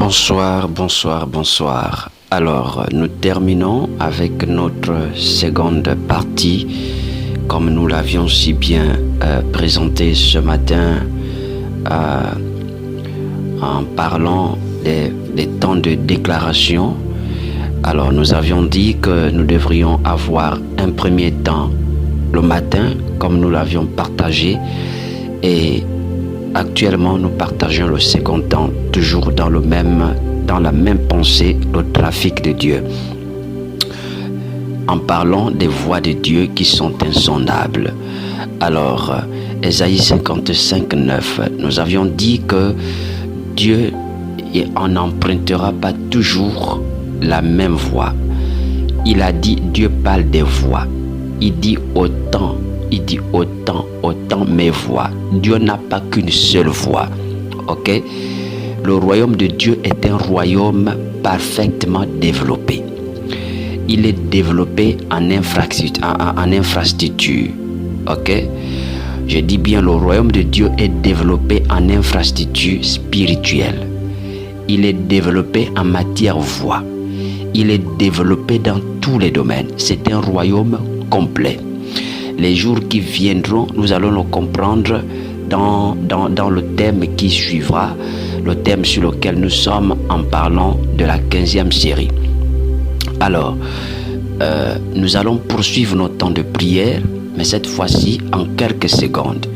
Bonsoir, bonsoir, bonsoir. Alors, nous terminons avec notre seconde partie, comme nous l'avions si bien présenté ce matin en parlant des temps de déclaration. Alors, nous avions dit que nous devrions avoir un premier temps le matin, comme nous l'avions partagé, et actuellement nous partageons le second temps, toujours dans la même pensée, le trafic de Dieu, en parlant des voies de Dieu qui sont insondables. Alors, Ésaïe 55, 9, nous avions dit que Dieu n'empruntera pas toujours la même voie. Il a dit, Dieu parle des voies. Il dit autant mes voix. Dieu n'a pas qu'une seule voix. Ok? Le royaume de Dieu est un royaume parfaitement développé. Il est développé en infrastructure. Ok? Je dis bien, le royaume de Dieu est développé en infrastructure spirituelle. Il est développé en matière voix. Il est développé dans tous les domaines. C'est un royaume complet. Les jours qui viendront, nous allons le comprendre dans le thème qui suivra, le thème sur lequel nous sommes en parlant de la 15e série. Alors, nous allons poursuivre notre temps de prière, mais cette fois-ci en quelques secondes.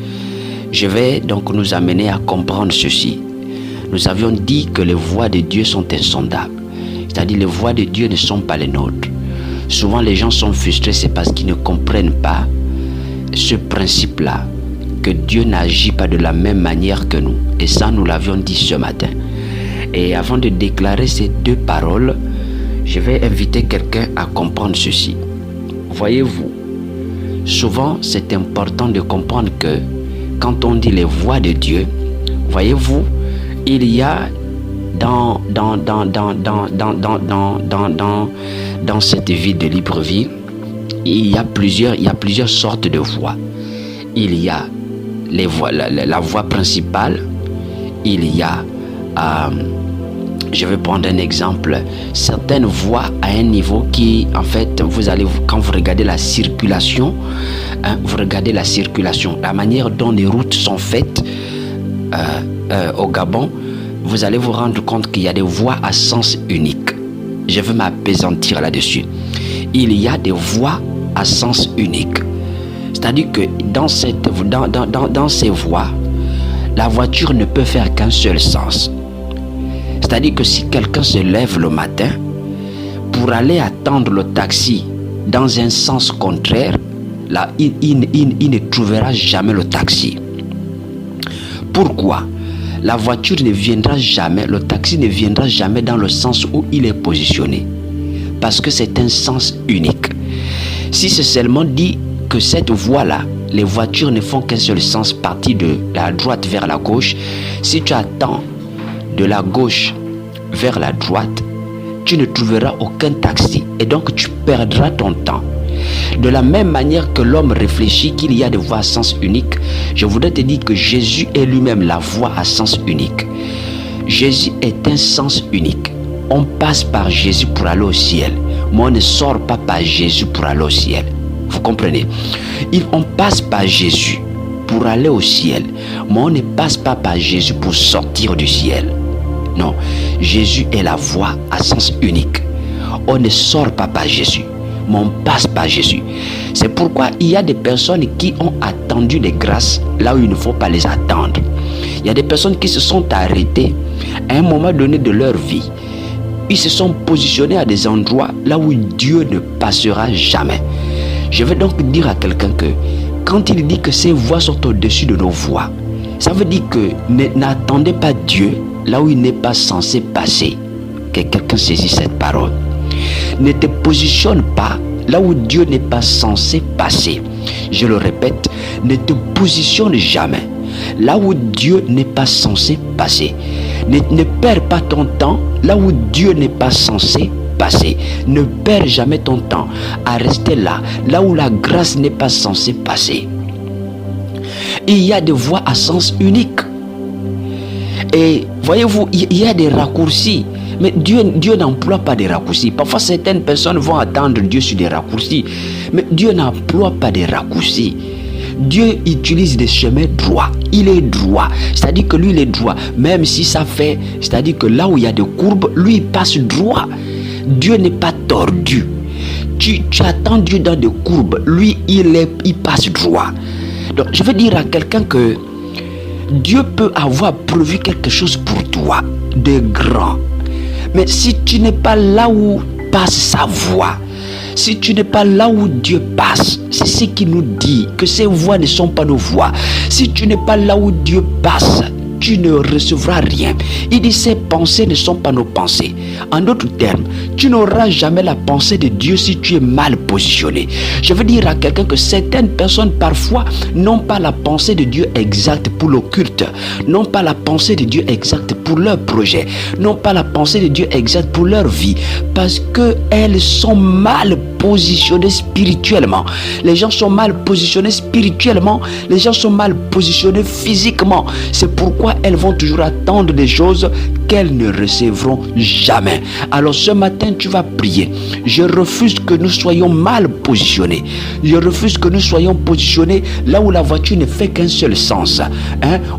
Je vais donc nous amener à comprendre ceci. Nous avions dit que les voies de Dieu sont insondables, c'est-à-dire les voies de Dieu ne sont pas les nôtres. Souvent les gens sont frustrés, c'est parce qu'ils ne comprennent pas ce principe-là, que Dieu n'agit pas de la même manière que nous. Et ça, nous l'avions dit ce matin. Et avant de déclarer ces deux paroles, je vais inviter quelqu'un à comprendre ceci. Voyez-vous, souvent c'est important de comprendre que quand on dit les voies de Dieu, voyez-vous, il y a dans cette vie de Libreville, il y a plusieurs sortes de voies. Il y a les voies, la voie principale. Il y a, je vais prendre un exemple, certaines voies à un niveau qui, en fait, quand vous regardez la circulation, la manière dont les routes sont faites au Gabon, vous allez vous rendre compte qu'il y a des voies à sens unique. Je veux m'appesantir là-dessus. Il y a des voies à sens unique. C'est-à-dire que dans ces voies, la voiture ne peut faire qu'un seul sens. C'est-à-dire que si quelqu'un se lève le matin pour aller attendre le taxi dans un sens contraire, là, il ne trouvera jamais le taxi. Pourquoi? La voiture ne viendra jamais, le taxi ne viendra jamais dans le sens où il est positionné. Parce que c'est un sens unique. Si c'est seulement dit que cette voie-là, les voitures ne font qu'un seul sens, partir de la droite vers la gauche, si tu attends de la gauche vers la droite, tu ne trouveras aucun taxi et donc tu perdras ton temps. De la même manière que l'homme réfléchit qu'il y a des voies à sens unique, je voudrais te dire que Jésus est lui-même la voie à sens unique. Jésus est un sens unique. On passe par Jésus pour aller au ciel, mais on ne sort pas par Jésus pour aller au ciel. Vous comprenez? On passe par Jésus pour aller au ciel, mais on ne passe pas par Jésus pour sortir du ciel. Non, Jésus est la voie à sens unique. On ne sort pas par Jésus, mais on passe par Jésus. C'est pourquoi il y a des personnes qui ont attendu les grâces là où il ne faut pas les attendre. Il y a des personnes qui se sont arrêtées à un moment donné de leur vie. Ils se sont positionnés à des endroits là où Dieu ne passera jamais. Je vais donc dire à quelqu'un que quand il dit que ces voies sont au-dessus de nos voies, ça veut dire que n'attendez pas Dieu là où il n'est pas censé passer. Que quelqu'un saisisse cette parole. Ne te positionne pas là où Dieu n'est pas censé passer. Je le répète, ne te positionne jamais là où Dieu n'est pas censé passer. Ne perds pas ton temps là où Dieu n'est pas censé passer. Ne perds jamais ton temps à rester là où la grâce n'est pas censée passer. Il y a des voies à sens unique. Et Voyez-vous, il y a des raccourcis. Mais Dieu n'emploie pas des raccourcis. Parfois, certaines personnes vont attendre Dieu sur des raccourcis. Mais Dieu n'emploie pas des raccourcis. Dieu utilise des chemins droits. Il est droit. C'est-à-dire que lui, il est droit. Même si ça fait... C'est-à-dire que là où il y a des courbes, lui, il passe droit. Dieu n'est pas tordu. Tu attends Dieu dans des courbes. Lui, il passe droit. Donc, je veux dire à quelqu'un que Dieu peut avoir prévu quelque chose pour toi de grand. Mais si tu n'es pas là où passe sa voix, si tu n'es pas là où Dieu passe, c'est ce qui nous dit que ces voix ne sont pas nos voix. Si tu n'es pas là où Dieu passe, tu ne recevras rien. Il dit ces pensées ne sont pas nos pensées. En d'autres termes, tu n'auras jamais la pensée de Dieu si tu es mal positionné. Je veux dire à quelqu'un que certaines personnes parfois n'ont pas la pensée de Dieu exacte pour l'occulte, n'ont pas la pensée de Dieu exacte pour leur projet, n'ont pas la pensée de Dieu exacte pour leur vie, parce qu'elles sont mal positionnées spirituellement. Les gens sont mal positionnés spirituellement, les gens sont mal positionnés physiquement. C'est pourquoi elles vont toujours attendre des choses qu'elles ne recevront jamais. Alors ce matin, tu vas prier. Je refuse que nous soyons mal positionnés. Je refuse que nous soyons positionnés là où la voiture ne fait qu'un seul sens.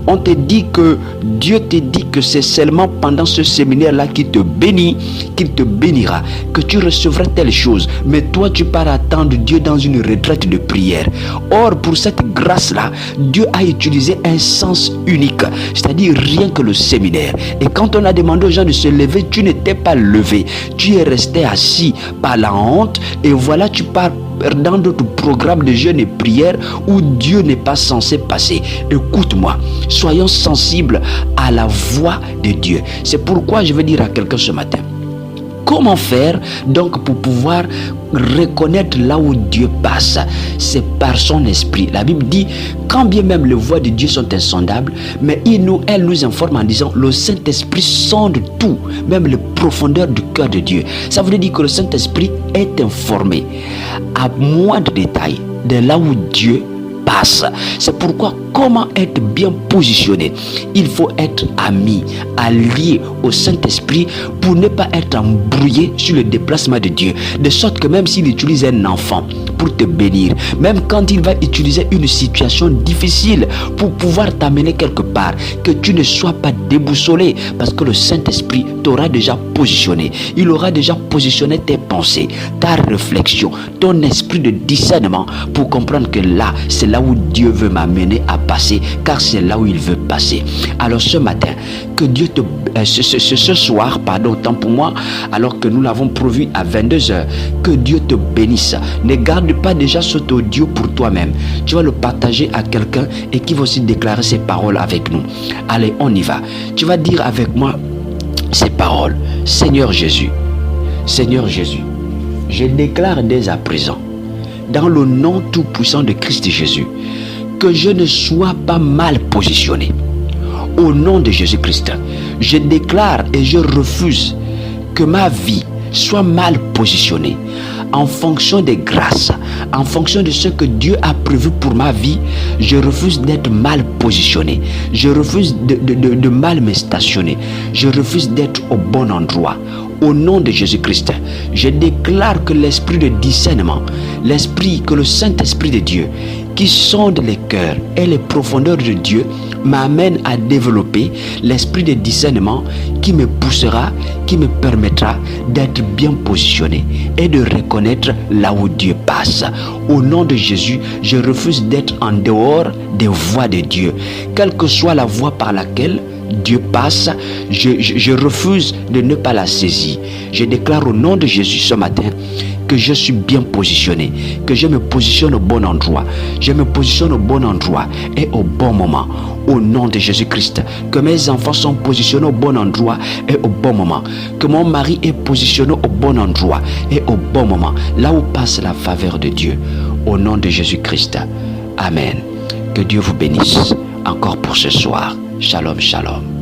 On te dit que Dieu te dit que c'est seulement pendant ce séminaire-là qu'il te bénit, qu'il te bénira, que tu recevras telle chose. Mais toi, tu pars attendre Dieu dans une retraite de prière. Or, pour cette grâce-là, Dieu a utilisé un sens unique, c'est-à-dire rien que le séminaire. Et quand on a demandé aux gens de se lever, tu n'étais pas levé. Tu es resté assis par la honte et voilà, tu pars dans d'autres programmes de jeûne et prière où Dieu n'est pas censé passer. Écoute-moi, soyons sensibles à la voix de Dieu. C'est pourquoi je veux dire à quelqu'un ce matin, comment faire donc pour pouvoir reconnaître là où Dieu passe? C'est par son esprit. La Bible dit, quand bien même les voix de Dieu sont insondables, mais elle nous informe en disant, le Saint-Esprit sonde tout, même les profondeurs du cœur de Dieu. Ça veut dire que le Saint-Esprit est informé à moindre détail de là où Dieu passe. C'est pourquoi comment être bien positionné? Il faut être ami, allié au Saint-Esprit pour ne pas être embrouillé sur le déplacement de Dieu. De sorte que même s'il utilise un enfant pour te bénir, même quand il va utiliser une situation difficile pour pouvoir t'amener quelque part, que tu ne sois pas déboussolé, parce que le Saint-Esprit t'aura déjà positionné. Il aura déjà positionné tes pensées, ta réflexion, ton esprit de discernement pour comprendre que là, c'est là où Dieu veut m'amener à passer, car c'est là où il veut passer. Alors ce matin, que Dieu te... ce soir, pardon, tant pour moi, alors que nous l'avons prévu à 22h, que Dieu te bénisse. Ne garde pas déjà cet audio pour toi-même. Tu vas le partager à quelqu'un et qui va aussi déclarer ces paroles avec nous. Allez, on y va. Tu vas dire avec moi ces paroles. Seigneur Jésus, je déclare dès à présent, dans le nom tout-puissant de Christ Jésus, que je ne sois pas mal positionné. Au nom de Jésus-Christ, je déclare et je refuse que ma vie soit mal positionnée en fonction des grâces, en fonction de ce que Dieu a prévu pour ma vie. Je refuse d'être mal positionné. Je refuse de mal me stationner. Je refuse d'être au bon endroit. Au nom de Jésus-Christ, je déclare que l'esprit de discernement, que le Saint-Esprit de Dieu, qui sonde les cœurs et les profondeurs de Dieu, m'amène à développer l'esprit de discernement qui me poussera, qui me permettra d'être bien positionné et de reconnaître là où Dieu passe. Au nom de Jésus, je refuse d'être en dehors des voies de Dieu. Quelle que soit la voie par laquelle Dieu passe, je refuse de ne pas la saisir. Je déclare au nom de Jésus ce matin que je suis bien positionné, que je me positionne au bon endroit. Je me positionne au bon endroit et au bon moment. Au nom de Jésus-Christ, que mes enfants sont positionnés au bon endroit et au bon moment. Que mon mari est positionné au bon endroit et au bon moment. Là où passe la faveur de Dieu. Au nom de Jésus-Christ. Amen. Que Dieu vous bénisse encore pour ce soir. Shalom, shalom.